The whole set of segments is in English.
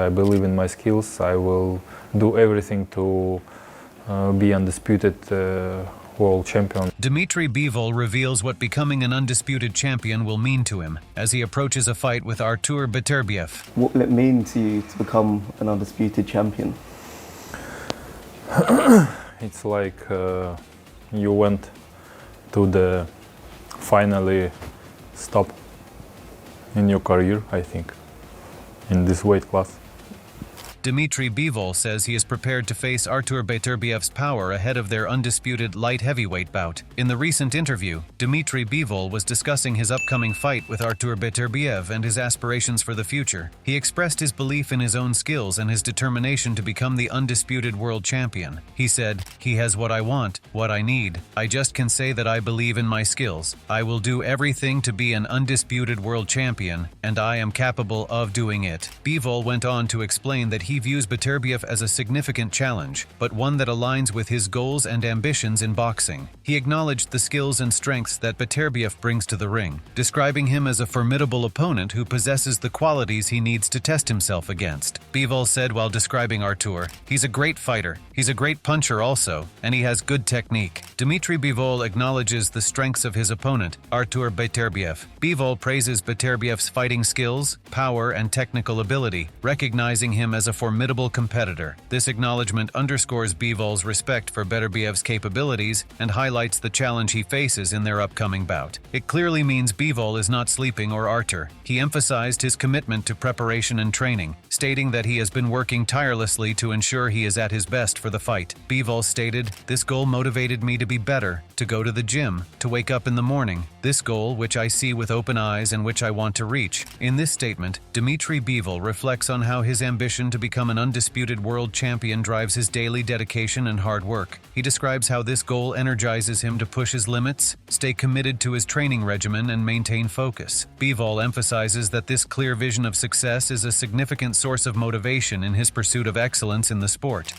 I believe in my skills. I will do everything to be undisputed world champion. Dmitry Bivol reveals what becoming an undisputed champion will mean to him as he approaches a fight with Artur Beterbiev. What will it mean to you to become an undisputed champion? It's like you went to the finally stop in your career, I think, in this weight class. Dmitry Bivol says he is prepared to face Artur Beterbiev's power ahead of their undisputed light heavyweight bout. In the recent interview, Dmitry Bivol was discussing his upcoming fight with Artur Beterbiev and his aspirations for the future. He expressed his belief in his own skills and his determination to become the undisputed world champion. He said, "He has what I want, what I need. I just can say that I believe in my skills. I will do everything to be an undisputed world champion, and I am capable of doing it." Bivol went on to explain that he views Beterbiev as a significant challenge, but one that aligns with his goals and ambitions in boxing. He acknowledged the skills and strengths that Beterbiev brings to the ring, describing him as a formidable opponent who possesses the qualities he needs to test himself against. Bivol said while describing Artur, "He's a great fighter, he's a great puncher also, and he has good technique." Dmitry Bivol acknowledges the strengths of his opponent, Artur Beterbiev. Bivol praises Beterbiev's fighting skills, power, and technical ability, recognizing him as a formidable competitor. This acknowledgement underscores Bivol's respect for Beterbiev's capabilities and highlights the challenge he faces in their upcoming bout. It clearly means Bivol is not sleeping on Artur. He emphasized his commitment to preparation and training, stating that he has been working tirelessly to ensure he is at his best for the fight. Bivol stated, "This goal motivated me to be better, to go to the gym, to wake up in the morning. This goal, which I see with open eyes and which I want to reach." In this statement, Dmitry Bivol reflects on how his ambition to become an undisputed world champion drives his daily dedication and hard work. He describes how this goal energizes him to push his limits, stay committed to his training regimen, and maintain focus. Bivol emphasizes that this clear vision of success is a significant source of motivation in his pursuit of excellence in the sport.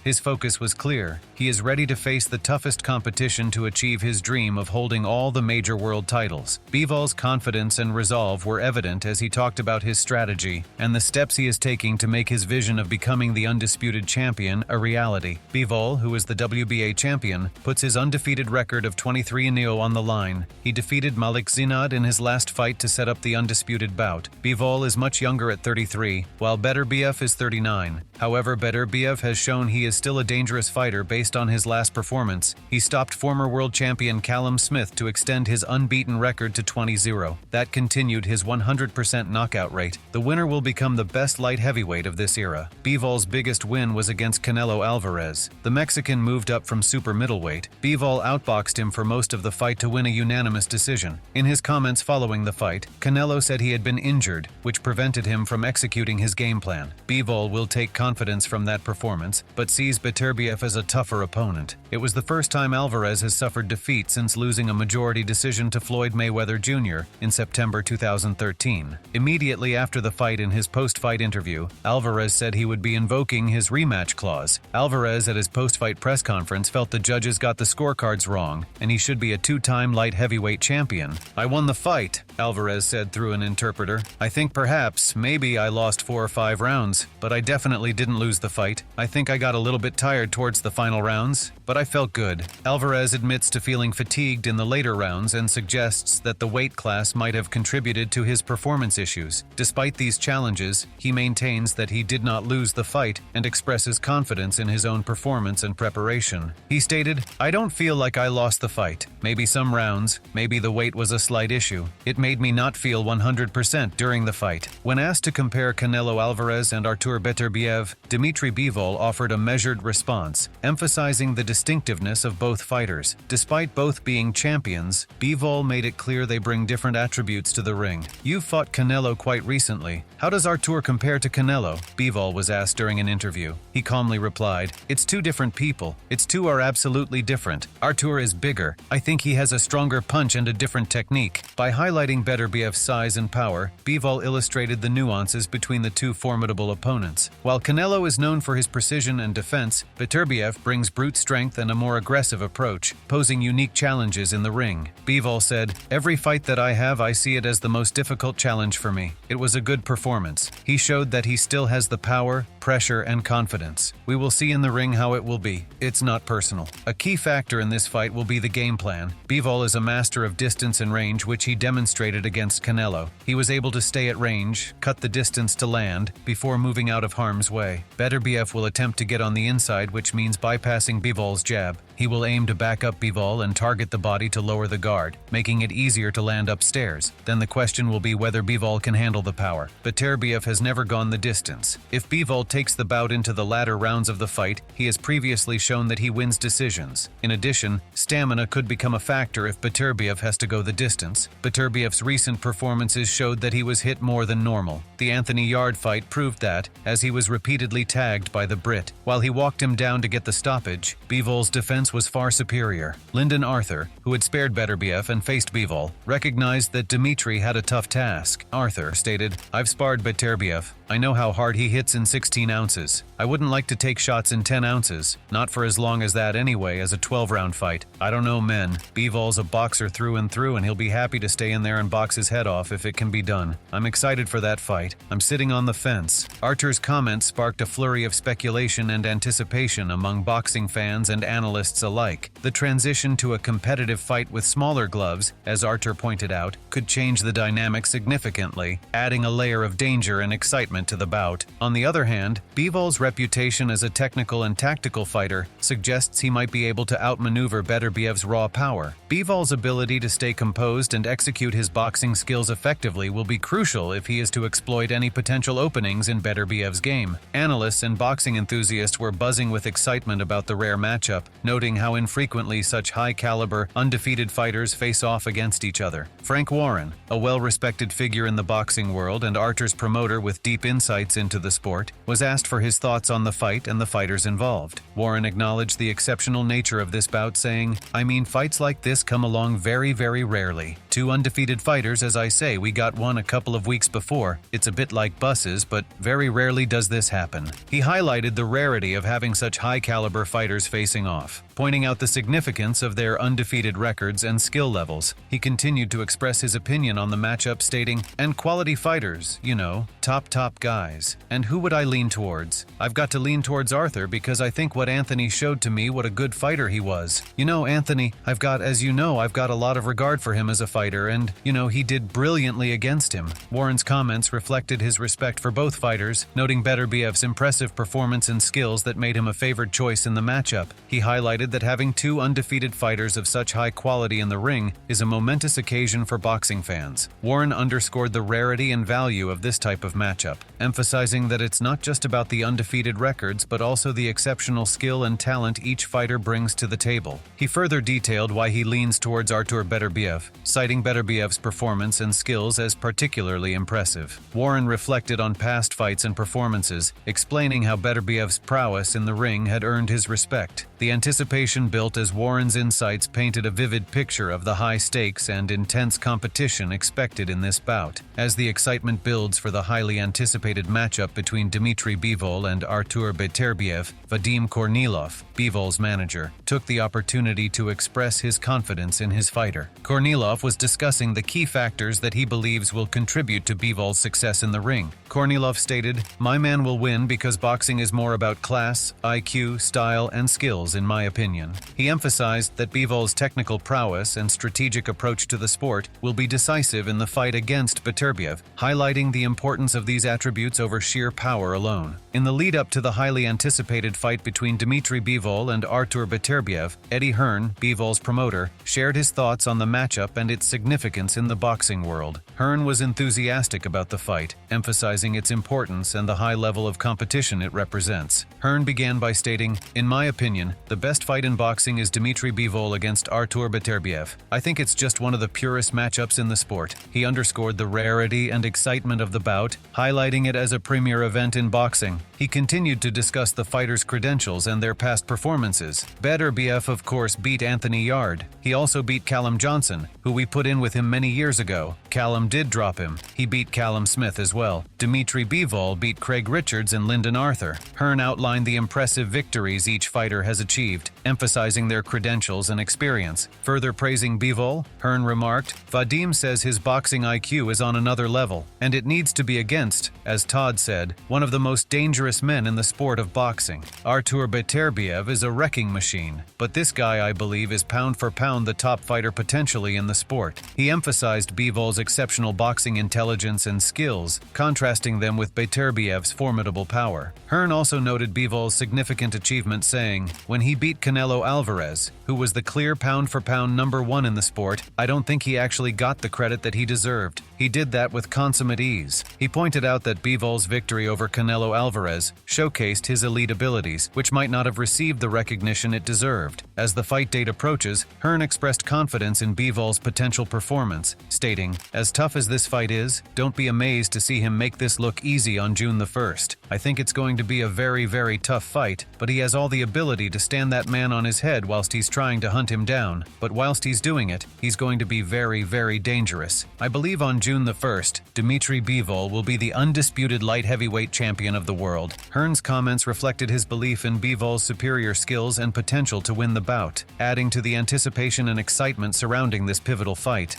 His focus was clear. He is ready to face the toughest competition to achieve his dream of holding all the major world titles. Bivol's confidence and resolve were evident as he talked about his strategy and the steps he is taking to make his vision of becoming the undisputed champion a reality. Bivol, who is the WBA champion, puts his undefeated record of 23-0 on the line. He defeated Malik Zinad in his last fight to set up the undisputed bout. Bivol is much younger at 33, while Beterbiev is 39. However, Beterbiev has shown he is still a dangerous fighter based on his last performance. He stopped former world champion Callum Smith to extend his unbeaten record to 20-0. That continued his 100% knockout rate. The winner will become the best light heavyweight of this era. Bivol's biggest win was against Canelo Alvarez. The Mexican moved up from super middleweight. Bivol outboxed him for most of the fight to win a unanimous decision. In his comments following the fight, Canelo said he had been injured, which prevented him from executing his game plan. Bivol will take confidence from that performance, but sees Beterbiev as a tougher opponent. It was the first time Alvarez has suffered defeat since losing a majority decision to Floyd Mayweather Jr. in September 2013. Immediately after the fight, in his post-fight interview, Alvarez said he would be invoking his rematch clause. Alvarez at his post-fight press conference felt the judges got the scorecards wrong and he should be a two-time light heavyweight champion. "I won the fight," Alvarez said through an interpreter. "I think perhaps, maybe I lost 4 or 5 rounds, but I definitely didn't lose the fight. I think I got a little bit tired towards the final rounds, but I felt good." Alvarez admits to feeling fatigued in the later rounds and suggests that the weight class might have contributed to his performance issues. Despite these challenges, he maintains that he did not lose the fight and expresses confidence in his own performance and preparation. He stated, "I don't feel like I lost the fight. Maybe some rounds, maybe the weight was a slight issue. It made me not feel 100% during the fight." When asked to compare Canelo Alvarez and Artur Beterbiev, Dmitry Bivol offered a measured measured response, emphasizing the distinctiveness of both fighters. Despite both being champions, Bivol made it clear they bring different attributes to the ring. "You fought Canelo quite recently. How does Artur compare to Canelo?" Bivol was asked during an interview. He calmly replied, "It's two different people. It's two are absolutely different. Artur is bigger. I think he has a stronger punch and a different technique." By highlighting Beterbiev's size and power, Bivol illustrated the nuances between the two formidable opponents. While Canelo is known for his precision and defense, Beterbiev brings brute strength and a more aggressive approach, posing unique challenges in the ring. Bivol said, "Every fight that I have, I see it as the most difficult challenge for me. It was a good performance. He showed that he still has the power, pressure, and confidence. We will see in the ring how it will be. It's not personal." A key factor in this fight will be the game plan. Bivol is a master of distance and range, which he demonstrated against Canelo. He was able to stay at range, cut the distance to land, before moving out of harm's way. Beterbiev will attempt to get on the inside, which means bypassing Bivol's jab. He will aim to back up Bivol and target the body to lower the guard, making it easier to land upstairs. Then the question will be whether Bivol can handle the power. Beterbiev has never gone the distance. If Bivol takes the bout into the latter rounds of the fight, he has previously shown that he wins decisions. In addition, stamina could become a factor if Beterbiev has to go the distance. Beterbiev's recent performances showed that he was hit more than normal. The Anthony Yarde fight proved that, as he was repeatedly tagged by the Brit. While he walked him down to get the stoppage, Bivol's defense was far superior. Lyndon Arthur, who had spared Beterbiev and faced Bivol, recognized that Dmitry had a tough task. Arthur stated, "I've sparred Beterbiev. I know how hard he hits in 16 ounces. I wouldn't like to take shots in 10 ounces. Not for as long as that anyway, as a 12-round fight. I don't know men. Bivol's a boxer through and through, and he'll be happy to stay in there and box his head off if it can be done. I'm excited for that fight. I'm sitting on the fence." Artur's comments sparked a flurry of speculation and anticipation among boxing fans and analysts alike. The transition to a competitive fight with smaller gloves, as Artur pointed out, could change the dynamic significantly, adding a layer of danger and excitement to the bout. On the other hand, Bivol's reputation as a technical and tactical fighter suggests he might be able to outmaneuver Beterbiev's raw power. Bivol's ability to stay composed and execute his boxing skills effectively will be crucial if he is to exploit any potential openings in Beterbiev's game. Analysts and boxing enthusiasts were buzzing with excitement about the rare matchup, noting how infrequently such high-caliber, undefeated fighters face off against each other. Frank Warren, a well-respected figure in the boxing world and Artur's promoter with deep insights into the sport, was asked for his thoughts on the fight and the fighters involved. Warren acknowledged the exceptional nature of this bout, saying, "I mean, fights like this come along very, very rarely. Two undefeated fighters, as I say, we got one a couple of weeks before. It's a bit like buses, but very rarely does this happen." He highlighted the rarity of having such high-caliber fighters facing off, pointing out the significance of their undefeated records and skill levels. He continued to express his opinion on the matchup, stating, "And quality fighters, you know, top guys. And who would I lean towards? I've got to lean towards Arthur because I think what Anthony showed to me what a good fighter he was. You know, Anthony, I've got a lot of regard for him as a fighter, and, you know, he did brilliantly against him." Warren's comments reflected his respect for both fighters, noting Beterbiev's impressive performance and skills that made him a favored choice in the matchup. He highlighted that having two undefeated fighters of such high quality in the ring is a momentous occasion for boxing fans. Warren underscored the rarity and value of this type of matchup, emphasizing that it's not just about the undefeated records but also the exceptional skill and talent each fighter brings to the table. He further detailed why he leans towards Artur Beterbiev, citing Beterbiev's performance and skills as particularly impressive. Warren reflected on past fights and performances, explaining how Beterbiev's prowess in the ring had earned his respect. The anticipation built as Warren's insights painted a vivid picture of the high stakes and intense competition expected in this bout. As the excitement builds for the highly anticipated matchup between Dmitry Bivol and Artur Beterbiev, Vadim Kornilov, Bivol's manager, took the opportunity to express his confidence in his fighter. Kornilov was discussing the key factors that he believes will contribute to Bivol's success in the ring. Kornilov stated, "My man will win because boxing is more about class, IQ, style, and skills, in my opinion." He emphasized that Bivol's technical prowess and strategic approach to the sport will be decisive in the fight against Beterbiev, highlighting the importance of these attributes over sheer power alone. In the lead-up to the highly anticipated fight between Dmitry Bivol and Artur Beterbiev, Eddie Hearn, Bivol's promoter, shared his thoughts on the matchup and its significance in the boxing world. Hearn was enthusiastic about the fight, emphasizing its importance and the high level of competition it represents. Hearn Hearn began by stating, "In my opinion, the best fight in boxing is Dmitry Bivol against Artur Beterbiev. I think it's just one of the purest matchups in the sport." He underscored the rarity and excitement of the bout, highlighting it as a premier event in boxing. He continued to discuss the fighters' credentials and their past performances. Beterbiev, of course, beat Anthony Yard. He also beat Callum Johnson, who we put in with him many years ago. Callum did drop him. He beat Callum Smith as well. Dmitry Bivol beat Craig Richards and Lyndon Arthur. Hearn outlined the impressive victories each fighter has achieved, emphasizing their credentials and experience. Further praising Bivol, Hearn remarked, "Vadim says his boxing IQ is on another level, and it needs to be against, as Todd said, one of the most dangerous men in the sport of boxing. Artur Beterbiev is a wrecking machine, but this guy, I believe, is pound for pound the top fighter potentially in the sport." He emphasized Bivol's exceptional boxing intelligence and skills, contrasting them with Beterbiev's formidable power. Hearn also noted Bivol's significant achievement, saying, "When he beat Canelo Alvarez, who was the clear pound-for-pound #1 in the sport, I don't think he actually got the credit that he deserved. He did that with consummate ease." He pointed out that Bivol's victory over Canelo Alvarez showcased his elite abilities, which might not have received the recognition it deserved. As the fight date approaches, Hearn expressed confidence in Bivol's potential performance, stating, "As tough as this fight is, don't be amazed to see him make this look easy on June the 1st. I think it's going to be a very, very tough fight, but he has all the ability to stand that man on his head whilst he's trying to hunt him down. But whilst he's doing it, he's going to be very, very dangerous. I believe on June the 1st, Dmitry Bivol will be the undisputed light heavyweight champion of the world." Hearn's comments reflected his belief in Bivol's superior skills and potential to win the bout, adding to the anticipation and excitement surrounding this pivotal fight.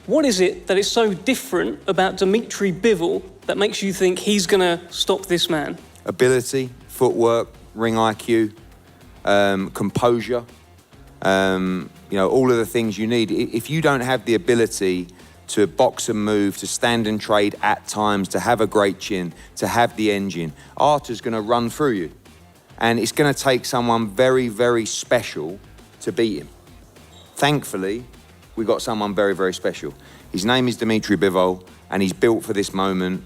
What is it that is so different about Dmitry Bivol that makes you think he's going to stop this man? Ability, footwork, ring IQ, composure, all of the things you need. If you don't have the ability to box and move, to stand and trade at times, to have a great chin, to have the engine, Artur's going to run through you. And it's going to take someone very, very special to beat him. Thankfully, we got someone very, very special. His name is Dmitry Bivol, and he's built for this moment.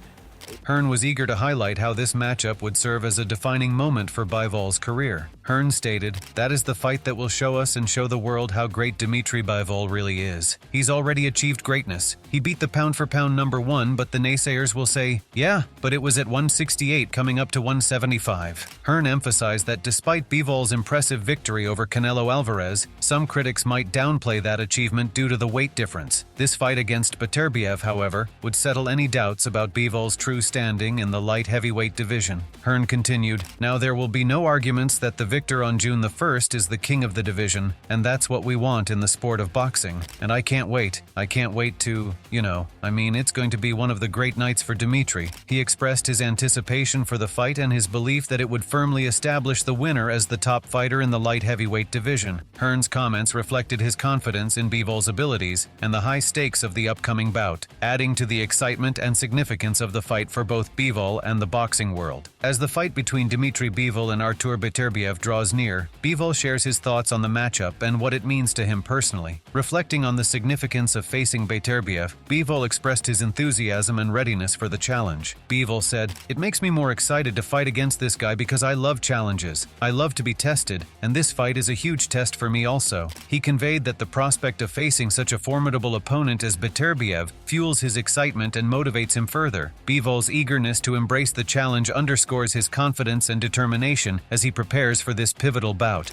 Hearn was eager to highlight how this matchup would serve as a defining moment for Bivol's career. Hearn stated, "That is the fight that will show us and show the world how great Dmitry Bivol really is. He's already achieved greatness. He beat the pound-for-pound #1, but the naysayers will say, yeah, but it was at 168 coming up to 175. Hearn emphasized that despite Bivol's impressive victory over Canelo Alvarez, some critics might downplay that achievement due to the weight difference. This fight against Beterbiev, however, would settle any doubts about Bivol's true standing in the light heavyweight division. Hearn continued, "Now there will be no arguments that the victor on June the 1st is the king of the division, and that's what we want in the sport of boxing. And I can't wait. I can't wait to, it's going to be one of the great nights for Dmitry." He expressed his anticipation for the fight and his belief that it would firmly establish the winner as the top fighter in the light heavyweight division. Hearn's comments reflected his confidence in Bivol's abilities and the high stakes of the upcoming bout, adding to the excitement and significance of the fight for both Bivol and the boxing world. As the fight between Dmitry Bivol and Artur Beterbiev draws near, Bivol shares his thoughts on the matchup and what it means to him personally. Reflecting on the significance of facing Beterbiev, Bivol expressed his enthusiasm and readiness for the challenge. Bivol said, "It makes me more excited to fight against this guy because I love challenges. I love to be tested, and this fight is a huge test for me also." He conveyed that the prospect of facing such a formidable opponent as Beterbiev fuels his excitement and motivates him further. Bivol's eagerness to embrace the challenge underscores his confidence and determination as he prepares for this pivotal bout.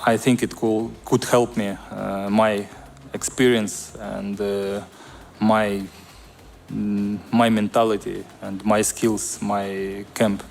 I think it could help me, my experience and my mentality and my skills, my camp.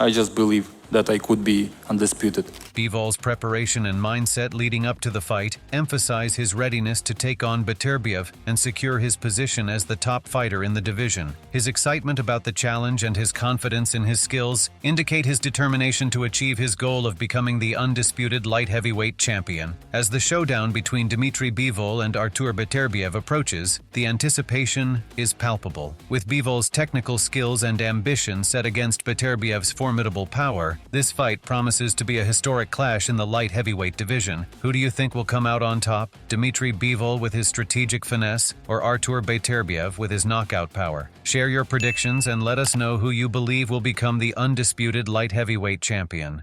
I just believe that I could be undisputed. Bivol's preparation and mindset leading up to the fight emphasize his readiness to take on Beterbiev and secure his position as the top fighter in the division. His excitement about the challenge and his confidence in his skills indicate his determination to achieve his goal of becoming the undisputed light heavyweight champion. As the showdown between Dmitry Bivol and Artur Beterbiev approaches, the anticipation is palpable. With Bivol's technical skills and ambition set against Beterbiev's formidable power, power. This fight promises to be a historic clash in the light heavyweight division. Who do you think will come out on top? Dmitry Bivol with his strategic finesse, or Artur Beterbiev with his knockout power? Share your predictions and let us know who you believe will become the undisputed light heavyweight champion.